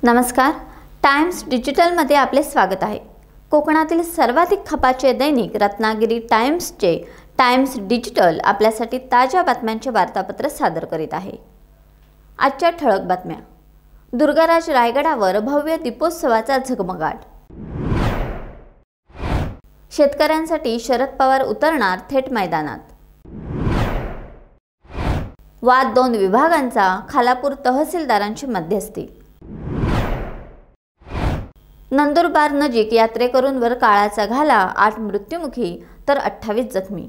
नमस्कार, टाइम्स डिजिटलमध्ये आपले स्वागत आहे। कोकणातील सर्वाधिक खपाचे दैनिक रत्नागिरी टाइम्सचे टाइम्स डिजिटल आपल्यासाठी ताज्या बातम्यांचे वार्तापत्र सादर करीत आहे। आजच्या ठळक बातम्या। दुर्गाराज रायगडावर भव्य दीपोत्सवाचा झगमगाट। शेतकऱ्यांसाठी शरद पवार उतरणार थेट मैदानात। वाद दोन विभागांचा, खालापूर तहसीलदारांची मध्यस्थी। नंदुरबार नजीक यात्रेकरूंवर काळाचा घाला, 8 मृत्युमुखी तर 28 जखमी।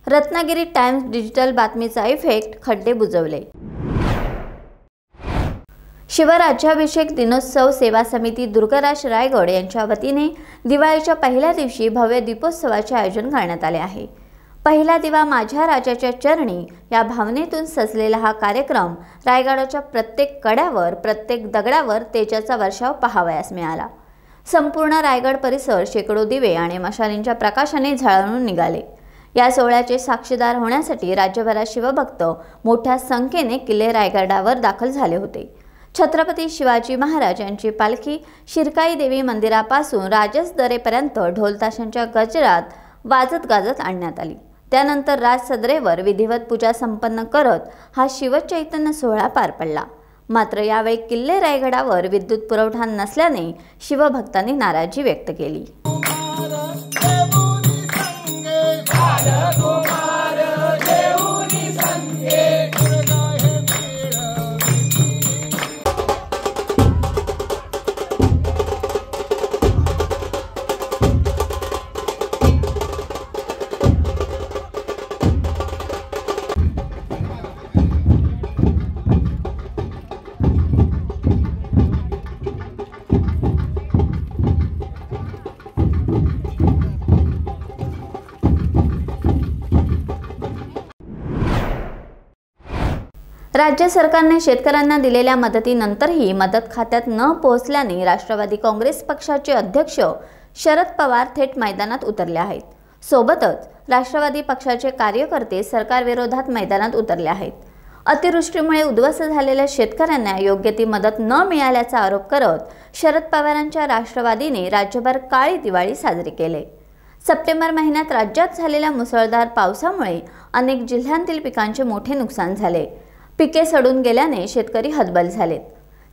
रत्नागिरी टाइम्स डिजिटल बातमीचा इफेक्ट, खड्डे बुजवले। शिवराज्याभिषेक दिनोत्सव सेवा समिती दुर्गाराज रायगड यांच्या वतीने दिवाळीच्या पहिल्या दिवशी भव्य दीपोत्सवाचे आयोजन करण्यात आले आहे। पहिला दिवा माझ्या राजाच्या चरणी या भावनेतून सजलेला हा कार्यक्रम रायगडाच्या प्रत्येक कड्यावर, प्रत्येक दगडावर तेजाचा वर्षाव पाहावयास मिळाला। संपूर्ण रायगड परिसर शेकडो दिवे आणि मशालींच्या प्रकाशाने झळाळून निघाले। या सोहळ्याचे साक्षीदार होण्यासाठी राज्यभरात शिवभक्त मोठ्या संख्येने किल्ले रायगडावर दाखल झाले होते। छत्रपती शिवाजी महाराज यांची पालखी शिरकाई देवी मंदिरापासून राजस दरेपर्यंत ढोलताशांच्या गजरात वाजत गाजत आणण्यात आली। त्यानंतर राजसदरेवर विधिवत पूजा संपन्न करत हा शिवचैतन्य सोहळा पार पडला। मात्र यावेळी किल्ले रायगडावर विद्युत पुरवठा नसल्याने शिवभक्तांनी नाराजी व्यक्त केली। राज्य सरकारने शेतकऱ्यांना दिलेल्या मदतीनंतरही मदत खात्यात न पोहोचल्याने राष्ट्रवादी काँग्रेस पक्षाचे अध्यक्ष शरद पवार थेट मैदानात उतरले आहेत। सोबतच राष्ट्रवादी पक्षाचे कार्यकर्ते सरकारविरोधात मैदानात उतरले आहेत। अतिवृष्टीमुळे उद्ध्वस्त झालेल्या शेतकऱ्यांना योग्य ती मदत न मिळाल्याचा आरोप करत शरद पवारांच्या राष्ट्रवादीने राज्यभर काळी दिवाळी साजरी केली। सप्टेंबर महिन्यात राज्यात झालेल्या मुसळधार पावसामुळे अनेक जिल्ह्यांतील पिकांचे मोठे नुकसान झाले। पिके सडून गेल्याने शेतकरी हतबल झालेत।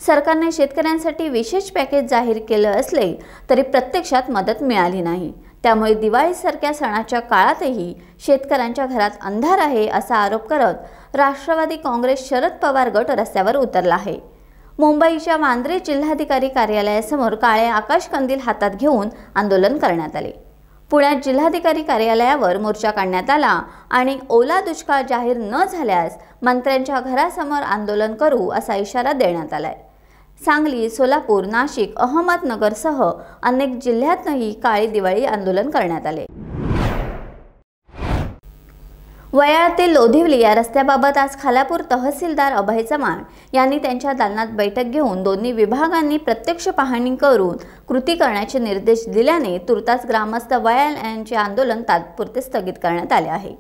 सरकारने शेतकऱ्यांसाठी विशेष पॅकेज जाहीर केले असले तरी प्रत्यक्षात मदत मिळाली नाही। त्यामुळे दिवाळीसारख्या सणाच्या काळातही शेतकऱ्यांच्या घरात अंधार आहे असा आरोप करत राष्ट्रवादी काँग्रेस शरद पवार गट रस्त्यावर उतरला आहे। मुंबईच्या वांद्रे जिल्हाधिकारी कार्यालयासमोर काळे आकाशकंदील हातात घेऊन आंदोलन करण्यात आले। पुण्यात जिल्हाधिकारी कार्यालयावर मोर्चा काढण्यात आला आणि ओला दुष्काळ जाहीर न झाल्यास मंत्र्यांच्या घरासमोर आंदोलन करू असा इशारा देण्यात आलाय। सांगली, सोलापूर, नाशिक, अहमदनगरसह अनेक जिल्ह्यातही काळी दिवाळी आंदोलन करण्यात आले। वयाळ ते लोधिवली या रस्त्याबाबत आज खालापूर तहसीलदार अभय चव्हाण यांनी त्यांच्या दालनात बैठक घेऊन दोन्ही विभागांनी प्रत्यक्ष पाहणी करून कृती करण्याचे निर्देश दिल्याने तुर्तास ग्रामस्थ वयाळ यांचे आंदोलन तात्पुरते स्थगित करण्यात आले आहे।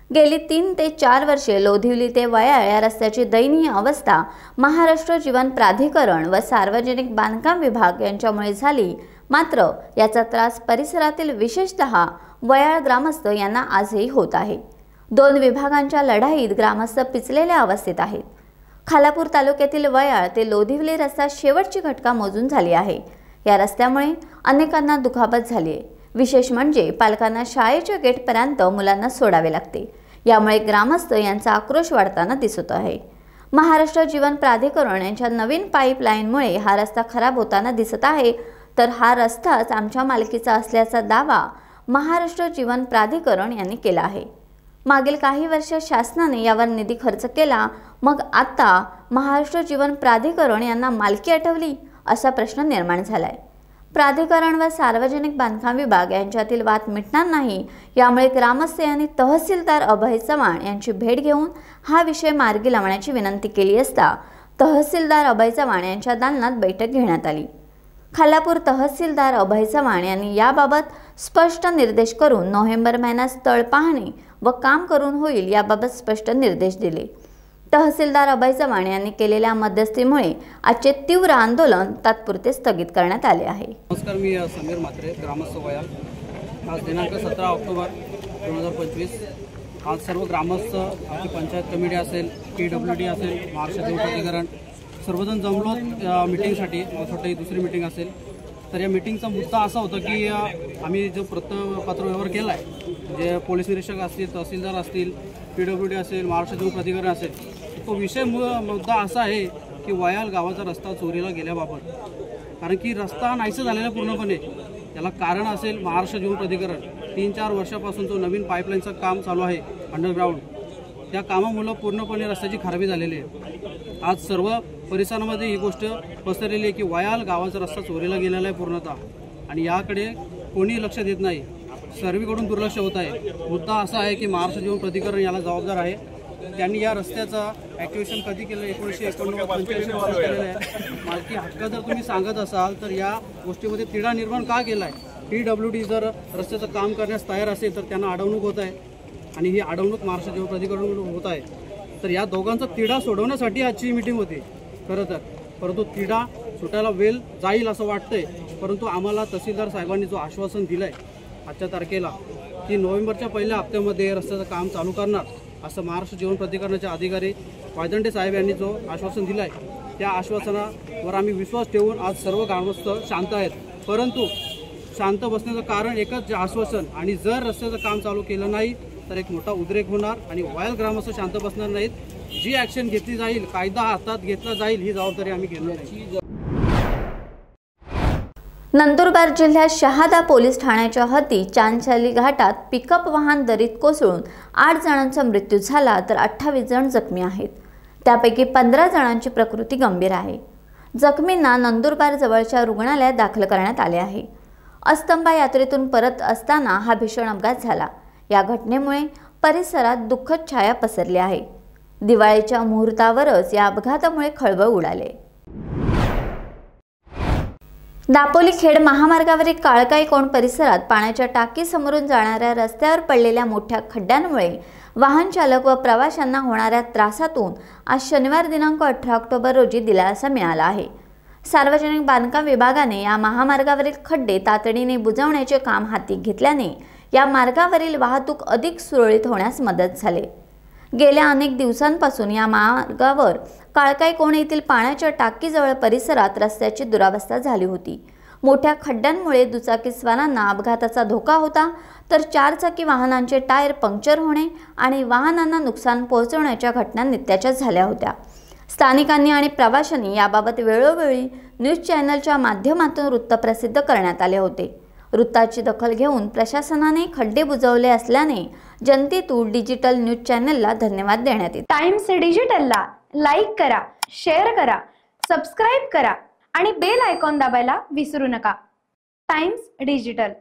गेली 3 ते 4 वर्षे लोधिवली ते वयाळ या रस्त्याची दयनीय अवस्था महाराष्ट्र जीवन प्राधिकरण व सार्वजनिक बांधकाम विभाग यांच्यामुळे झाली। मात्र याचा त्रास परिसरातील विशेषतः वयाळ ग्रामस्थ यांना आजही होत आहे। 2 विभागांच्या लढाईत ग्रामस्थ पिचलेल्या अवस्थेत आहेत। खालापूर तालुक्यातील वयाळ ते लोधिवली रस्ता शेवटची घटका मोजून झाली आहे। या रस्त्यामुळे अनेकांना दुखापत झाली आहे। विशेष म्हणजे पालकांना शाळेच्या गेटपर्यंत मुलांना सोडावे लागते। यामुळे ग्रामस्थ यांचा आक्रोश वाढताना दिसत आहे। महाराष्ट्र जीवन प्राधिकरण यांच्या नवीन पाईपलाईनमुळे हा रस्ता खराब होताना दिसत आहे, तर हा रस्ताच आमच्या मालकीचा असल्याचा दावा महाराष्ट्र जीवन प्राधिकरण यांनी केला आहे। मागील काही वर्ष शासनाने यावर निधी खर्च केला, मग आता महाराष्ट्र जीवन प्राधिकरण यांना मालकी आठवली असा प्रश्न निर्माण झालाय। प्राधिकरण व सार्वजनिक बांधकाम विभाग यांच्यातील वाद मिटणार नाही। यामुळे ग्रामस्थ यांनी तहसीलदार अभय चव्हाण यांची भेट घेऊन हा विषय मार्गी लावण्याची विनंती केली असता तहसीलदार अभय चव्हाण यांच्या दालनात बैठक घेण्यात आली। खालापूर तहसीलदार अभय चव्हाण यांनी याबाबत स्पष्ट निर्देश करून नोव्हेंबर महिन्यात स्थळ पाहणी व काम करून होईल याबाबत स्पष्ट निर्देश दिले। तहसीलदार अभय चव्हाण यांनी केलेल्या मध्यस्थीमुळे आजचे तीव्र आंदोलन तात्पुरते स्थगित करण्यात आले आहे। नमस्कार, मी समीर म्हात्रे, ग्रामस्थ वया। आज दिनांक 17 ऑक्टोबर 2025 आज सर्व ग्रामस्थ, आमची पंचायत कमिटी असेल, PWD असेल, महाराष्ट्र जल प्राधिकरण सर्वजण जमलो मीटिंगसाठी। छोटी दुसरी मीटिंग असेल तर या मीटिंगचा मुद्दा असा होता की आम्ही जो पत्र व्यवहार केला आहे, जे पोलीस निरीक्षक असतील, तहसीलदार असतील, PWD असेल, महाराष्ट्र जल प्राधिकरण असेल, तो विषय मुद्दा असा आहे की वयाल गावाचा रस्ता चोरीला गेल्याबाबत। कारण की रस्ता नाहीसा झालेला पूर्णपणे, त्याला कारण असेल महाराष्ट्र जल प्राधिकरण 3-4 वर्षापासून जो नवीन पाईपलाईनचं काम चालू आहे अंडरग्राऊंड, त्या कामामुळे पूर्णपणे रस्त्याची खराबी झालेली आहे। आज सर्व परिसरामध्ये ही गोष्ट पसरलेली आहे की वयाल गावाचा रस्ता चोरीला गेलेला आहे पूर्णतः, आणि याकडे कोणी लक्ष देत नाही, सर्वीकडून दुर्लक्ष होत आहे। मुद्दा असा आहे की महाराष्ट्र जल प्राधिकरण याला जबाबदार आहे। त्यांनी या रस्त्याचा ॲक्टिव्हेशन कधी केलं? 1989-85 केलेलं आहे। मालकी हक्क जर तुम्ही सांगत असाल तर या गोष्टीमध्ये तिढा निर्माण का केला आहे? PWD जर रस्त्याचं काम करण्यास तयार असेल तर त्यांना अडवणूक होत आहे, आणि ही अडवणूक महाराष्ट्र जल प्राधिकरण होत आहे। तर या दोघांचा तिढा सोडवण्यासाठी आजची मीटिंग होती खरं तर, परंतु तिढा सुटायला वेळ जाईल असं वाटतंय। परंतु आम्हाला तहसीलदार साहेबांनी जो आश्वासन दिलं आहे आजच्या तारखेला की नोव्हेंबरच्या पहिल्या हप्त्यामध्ये रस्त्याचं काम चालू करणार, असं महाराष्ट्र जल प्राधिकरणाचे अधिकारी वायदंडे साहेब यांनी जो आश्वासन दिलं आहे, त्या आश्वासनावर आम्ही विश्वास ठेवून आज सर्व ग्रामस्थ शांत आहेत। परंतु शांत बसण्याचं कारण एकच आश्वासन, आणि जर रस्त्याचं काम चालू केलं नाही तर एक मोठा उद्रेक होणार आणि वयाल ग्रामस्थ शांत बसणार नाहीत। जी ॲक्शन घेतली जाईल, कायदा हातात घेतला जाईल, ही जबाबदारी आम्ही घेणार नाही। नंदुरबार जिल्ह्यात शहादा पोलीस ठाण्याच्या हद्दीत चांदशाली घाटात पिकअप वाहन दरीत कोसळून 8 जणांचा मृत्यू झाला तर 28 जण जखमी आहेत। त्यापैकी 15 जणांची प्रकृती गंभीर आहे। जखमींना नंदुरबार जवळच्या रुग्णालयात दाखल करण्यात आले आहे। अस्तंबा यात्रेतून परत असताना हा भीषण अपघात झाला। या घटनेमुळे परिसरात दुःखद छाया पसरली आहे। दिवाळीच्या मुहूर्तावरच या अपघातामुळे खळबळ उडाले। दापोली खेड महामार्गावरील काळकाई कोण परिसरात पाण्याच्या टाकी समोरून जाणाऱ्या रस्त्यावर पडलेल्या मोठ्या खड्ड्यांमुळे वाहन चालक व प्रवाशांना होणाऱ्या त्रासातून आज शनिवार दिनांक 18 ऑक्टोबर रोजी दिलासा मिळाला आहे। सार्वजनिक बांधकाम विभागाने या महामार्गावरील खड्डे तातडीने बुजवण्याचे काम हाती घेतल्याने या मार्गावरील वाहतूक अधिक सुरळीत होण्यास मदत झाली। गेल्या अनेक दिवसांपासून या मार्गावर काळकाई कोण येथील पाण्याच्या टाकीजवळ परिसरात रस्त्याची दुरावस्था झाली होती। मोठ्या खड्ड्यांमुळे दुचाकीस्वारांना अपघाताचा धोका होता, तर 4 चाकी वाहनांचे टायर पंक्चर होणे आणि वाहनांना नुकसान पोहोचवण्याच्या घटना नित्याच्या झाल्या होत्या। स्थानिकांनी आणि प्रवाशांनी याबाबत वेळोवेळी न्यूज चॅनलच्या माध्यमातून वृत्त प्रसिद्ध करण्यात आले होते। वृत्ताची दखल घेऊन प्रशासनाने खड्डे बुजवले असल्याने जनतेतून डिजिटल न्यूज चॅनलला धन्यवाद देण्यात येते। टाइम्स डिजिटलला लाईक करा, शेअर करा, सबस्क्राइब करा आणि बेल आयकॉन दाबायला विसरू नका। Times digital.